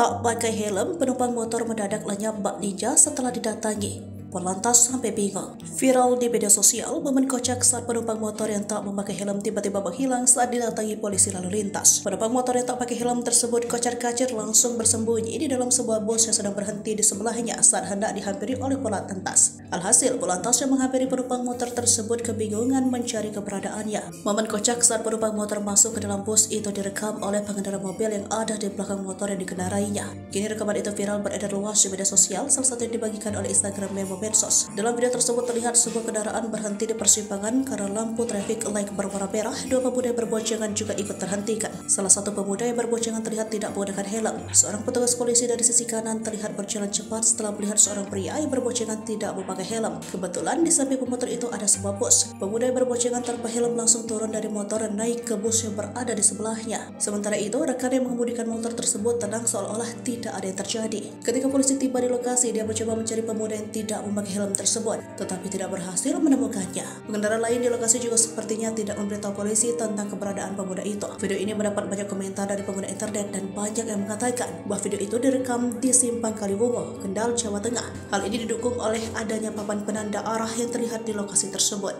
Tak pakai helm, penumpang motor mendadak lenyap bak ninja setelah didatangi. Polantas sampai bingung. Viral di media sosial, momen kocak saat penumpang motor yang tak memakai helm tiba-tiba menghilang saat didatangi polisi lalu lintas. Penumpang motor yang tak pakai helm tersebut kocar-kacir langsung bersembunyi di dalam sebuah bus yang sedang berhenti di sebelahnya saat hendak dihampiri oleh polantas. Alhasil, polantas yang menghampiri penumpang motor tersebut kebingungan mencari keberadaannya. Momen kocak saat penumpang motor masuk ke dalam bus itu direkam oleh pengendara mobil yang ada di belakang motor yang dikendarainya. Kini rekaman itu viral beredar luas di media sosial, salah satu yang dibagikan oleh Instagram Memo Medsos. Dalam video tersebut terlihat sebuah kendaraan berhenti di persimpangan karena lampu traffic light berwarna merah. Dua pemuda yang berboncengan juga ikut terhentikan. Salah satu pemuda yang berboncengan terlihat tidak menggunakan helm. Seorang petugas polisi dari sisi kanan terlihat berjalan cepat setelah melihat seorang pria yang berboncengan tidak memakai helm. Kebetulan di samping pemutar itu ada sebuah bus. Pemuda yang berboncengan tanpa helm langsung turun dari motor dan naik ke bus yang berada di sebelahnya. Sementara itu, rekan yang mengemudikan motor tersebut tenang seolah-olah tidak ada yang terjadi. Ketika polisi tiba di lokasi, dia mencoba mencari pemuda yang tidak memakai helm tersebut, tetapi tidak berhasil menemukannya. Pengendara lain di lokasi juga sepertinya tidak memberitahu polisi tentang keberadaan pemuda itu. Video ini mendapat banyak komentar dari pengguna internet dan banyak yang mengatakan bahwa video itu direkam di Simpang Kaliwungu, Kendal, Jawa Tengah. Hal ini didukung oleh adanya papan penanda arah yang terlihat di lokasi tersebut.